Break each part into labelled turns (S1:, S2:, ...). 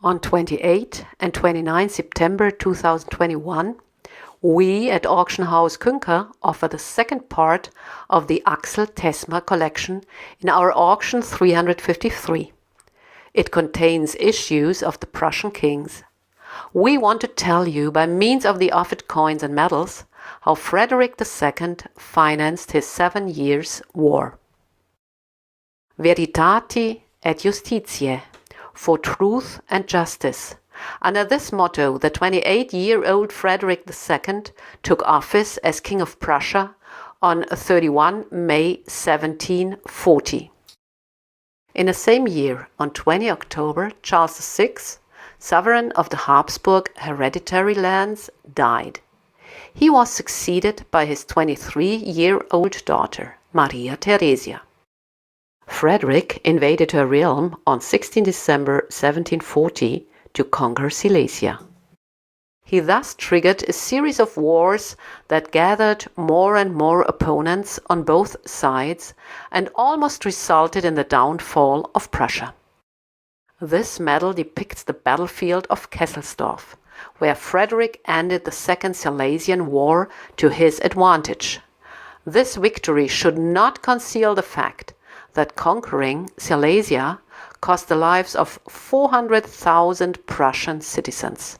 S1: On 28 and 29 September 2021, we at auction house Künker offer the second part of the Axel Tesmer collection in our auction 353. It contains issues of the Prussian kings. We want to tell you by means of the offered coins and medals how Frederick II financed his 7 years' war. Veritate et Justitiae, for truth and justice. Under this motto, the 28-year-old Frederick II took office as King of Prussia on 31 May 1740. In the same year, on 20 October, Charles VI, sovereign of the Habsburg hereditary lands, died. He was succeeded by his 23-year-old daughter, Maria Theresia. Frederick invaded her realm on 16 December 1740 to conquer Silesia. He thus triggered a series of wars that gathered more and more opponents on both sides and almost resulted in the downfall of Prussia. This medal depicts the battlefield of Kesselsdorf, where Frederick ended the Second Silesian War to his advantage. This victory should not conceal the fact that conquering Silesia cost the lives of 400,000 Prussian citizens.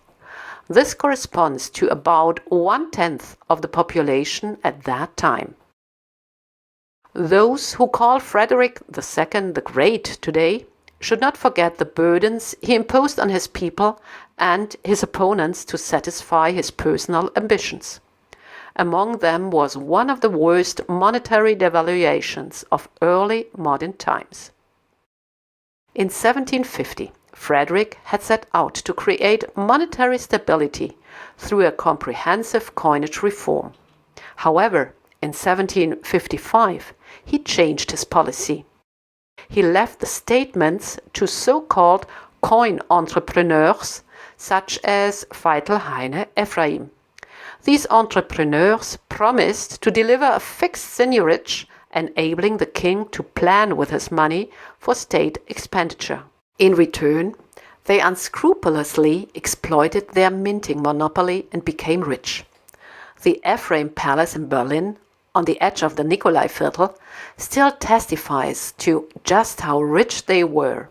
S1: This corresponds to about 1/10 of the population at that time. Those who call Frederick II the Great today should not forget the burdens he imposed on his people and his opponents to satisfy his personal ambitions. Among them was one of the worst monetary devaluations of early modern times. In 1750, Frederick had set out to create monetary stability through a comprehensive coinage reform. However, in 1755, he changed his policy. He left the statements to so-called coin entrepreneurs such as Vital Heine Ephraim. These entrepreneurs promised to deliver a fixed seigniorage, enabling the king to plan with his money for state expenditure. In return, they unscrupulously exploited their minting monopoly and became rich. The Ephraim Palace in Berlin, on the edge of the Nikolaiviertel, still testifies to just how rich they were.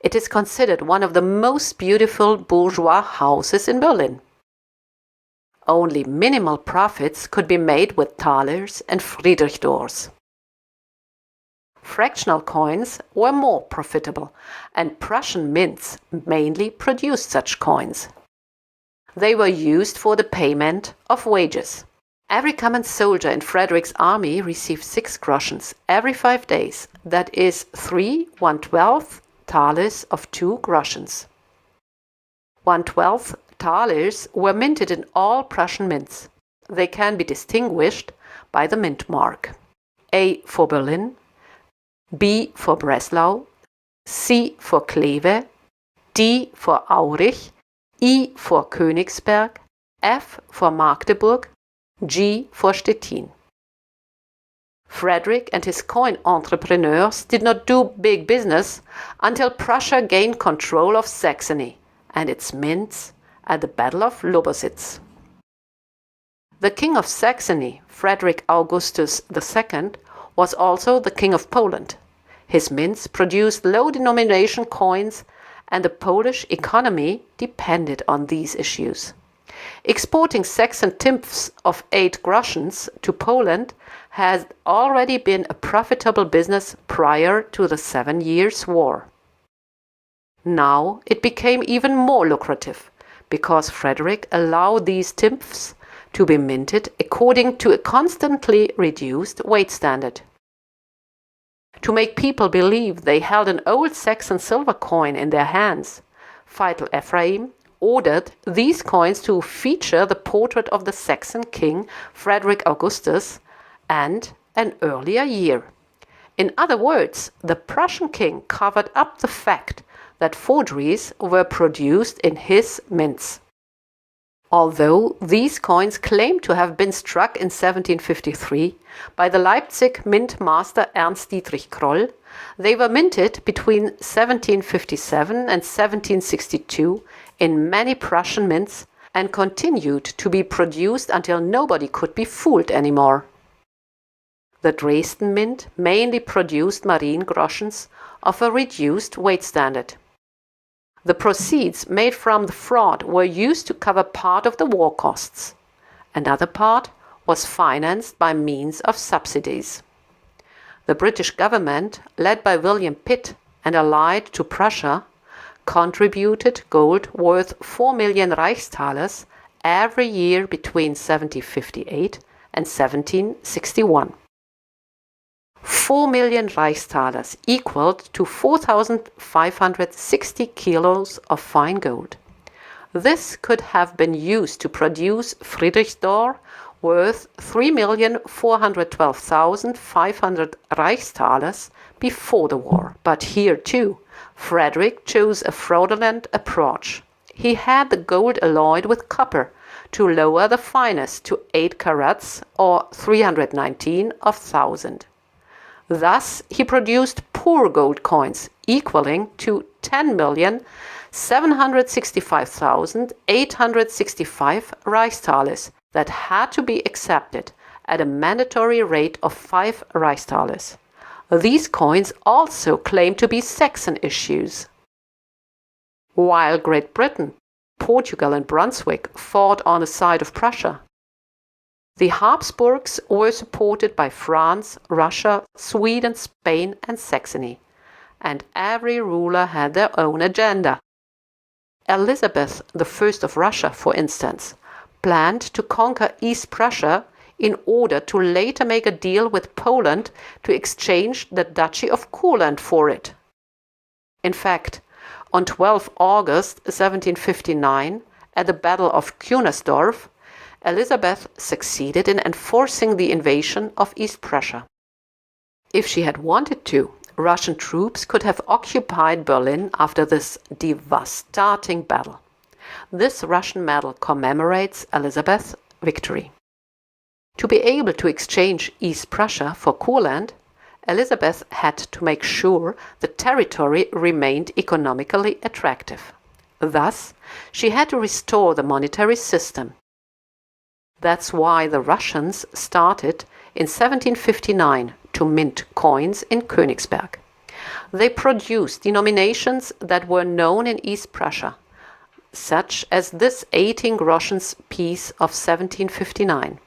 S1: It is considered one of the most beautiful bourgeois houses in Berlin. Only minimal profits could be made with thalers and Friedrichdors. Fractional coins were more profitable, and Prussian mints mainly produced such coins. They were used for the payment of wages. Every common soldier in Frederick's army received 6 groschens every 5 days, that is 3 1/12 thalers of 2 groschens. 1/12 thalers were minted in all Prussian mints. They can be distinguished by the mint mark: A for Berlin, B for Breslau, C for Kleve, D for Aurich, I for Königsberg, F for Magdeburg, G for Stettin. Frederick and his coin entrepreneurs did not do big business until Prussia gained control of Saxony and its mints at the Battle of Lobositz. The King of Saxony, Frederick Augustus II, was also the King of Poland. His mints produced low-denomination coins, and the Polish economy depended on these issues. Exporting Saxon timphs of 8 groschens to Poland had already been a profitable business prior to the 7 Years' War. Now it became even more lucrative, because Frederick allowed these timphs to be minted according to a constantly reduced weight standard. To make people believe they held an old Saxon silver coin in their hands, Vital Ephraim ordered these coins to feature the portrait of the Saxon king Frederick Augustus and an earlier year. In other words, the Prussian king covered up the fact that forgeries were produced in his mints. Although these coins claim to have been struck in 1753 by the Leipzig mint master Ernst Dietrich Kroll, they were minted between 1757 and 1762 in many Prussian mints and continued to be produced until nobody could be fooled anymore. The Dresden Mint mainly produced Mariengroschens of a reduced weight standard. The proceeds made from the fraud were used to cover part of the war costs. Another part was financed by means of subsidies. The British government, led by William Pitt and allied to Prussia, contributed gold worth 4 million Reichsthalers every year between 1758 and 1761. 4 million Reichsthalers equaled to 4,560 kilos of fine gold. This could have been used to produce Friedrichsdor worth 3,412,500 Reichsthalers before the war. But here too, Frederick chose a fraudulent approach. He had the gold alloyed with copper to lower the fineness to 8 carats or 319 of 1,000. Thus, he produced poor gold coins equaling to 10,765,865 Reichsthalers that had to be accepted at a mandatory rate of 5 Reichsthalers. These coins also claim to be Saxon issues. While Great Britain, Portugal and Brunswick fought on the side of Prussia, the Habsburgs were supported by France, Russia, Sweden, Spain and Saxony, and every ruler had their own agenda. Elizabeth I of Russia, for instance, planned to conquer East Prussia in order to later make a deal with Poland to exchange the Duchy of Courland for it. In fact, on 12 August 1759, at the Battle of Kunersdorf, Elizabeth succeeded in enforcing the invasion of East Prussia. If she had wanted to, Russian troops could have occupied Berlin after this devastating battle. This Russian medal commemorates Elizabeth's victory. To be able to exchange East Prussia for Courland, Elizabeth had to make sure the territory remained economically attractive. Thus, she had to restore the monetary system. That's why the Russians started in 1759 to mint coins in Königsberg. They produced denominations that were known in East Prussia, such as this 18 groschens piece of 1759.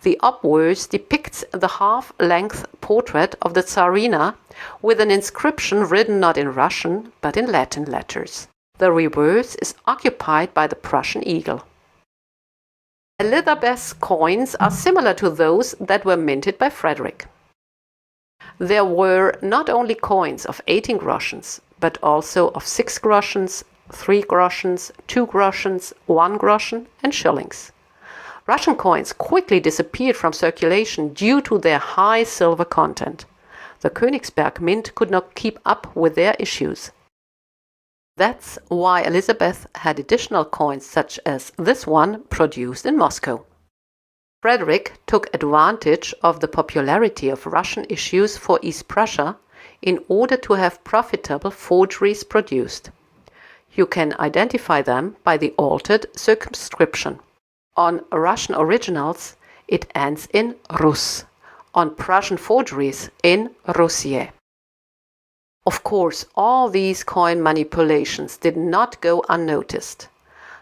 S1: The obverse depicts the half-length portrait of the Tsarina with an inscription written not in Russian but in Latin letters. The reverse is occupied by the Prussian eagle. Elizabeth's coins are similar to those that were minted by Frederick. There were not only coins of 18 groschens, but also of 6 groschens, 3 groschens, 2 groschens, 1 groschen, and shillings. Russian coins quickly disappeared from circulation due to their high silver content. The Königsberg Mint could not keep up with their issues. That's why Elizabeth had additional coins such as this one produced in Moscow. Frederick took advantage of the popularity of Russian issues for East Prussia in order to have profitable forgeries produced. You can identify them by the altered circumscription. On Russian originals, it ends in Rus. On Prussian forgeries, in Russie. Of course, all these coin manipulations did not go unnoticed.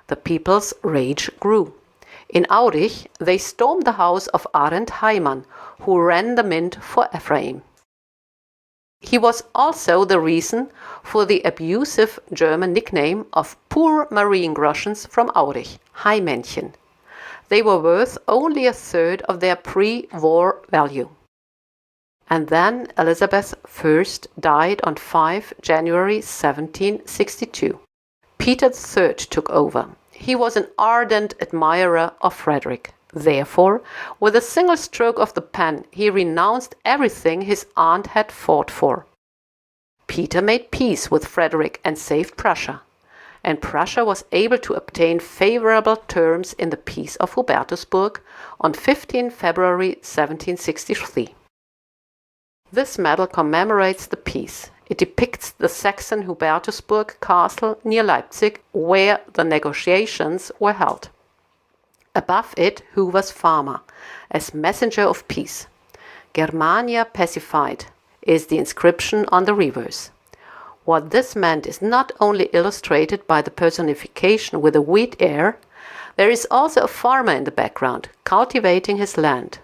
S1: The people's rage grew. In Aurich, they stormed the house of Arend Heimann, who ran the mint for Ephraim. He was also the reason for the abusive German nickname of poor Mariengroschens from Aurich, Haimännchen. They were worth only a third of their pre-war value. And then Elizabeth I died on 5 January 1762. Peter III took over. He was an ardent admirer of Frederick. Therefore, with a single stroke of the pen, he renounced everything his aunt had fought for. Peter made peace with Frederick and saved Prussia. and Prussia was able to obtain favorable terms in the Peace of Hubertusburg on 15 February 1763. This medal commemorates the peace. It depicts the Saxon Hubertusburg castle near Leipzig, where the negotiations were held. Above it, Hoover's farmer, as messenger of peace. Germania pacified is the inscription on the reverse. What this meant is not only illustrated by the personification with a wheat ear, there is also a farmer in the background, cultivating his land.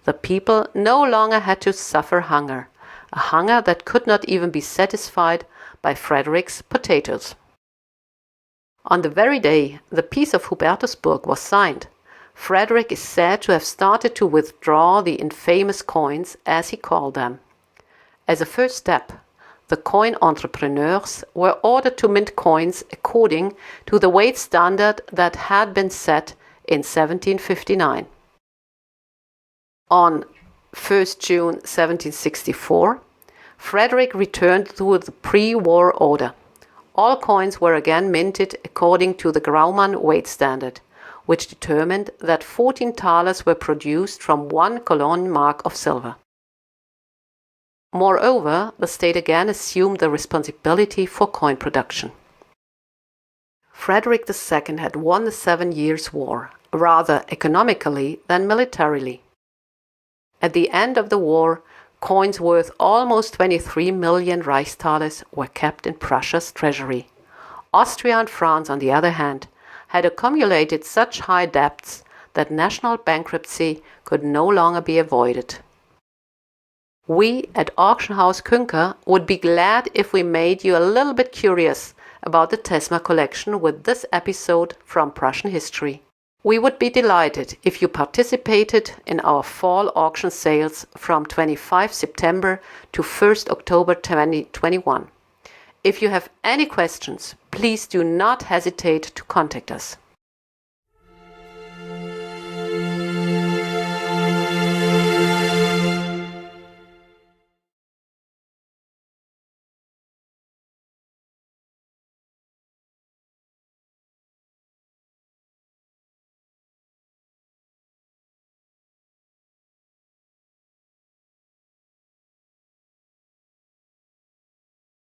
S1: The people no longer had to suffer hunger, a hunger that could not even be satisfied by Frederick's potatoes. On the very day the Peace of Hubertusburg was signed, Frederick is said to have started to withdraw the infamous coins, as he called them. As a first step, the coin entrepreneurs were ordered to mint coins according to the weight standard that had been set in 1759. On 1st June 1764, Frederick returned to the pre-war order. All coins were again minted according to the Graumann weight standard, which determined that 14 thalers were produced from 1 Cologne mark of silver. Moreover, the state again assumed the responsibility for coin production. Frederick II had won the 7 Years' War, rather economically than militarily. At the end of the war, coins worth almost 23 million Reichsthalers were kept in Prussia's treasury. Austria and France, on the other hand, had accumulated such high debts that national bankruptcy could no longer be avoided. We at Auction House Künker would be glad if we made you a little bit curious about the Tesmer collection with this episode from Prussian history. We would be delighted if you participated in our fall auction sales from 25 September to 1st October 2021. If you have any questions, please do not hesitate to contact us.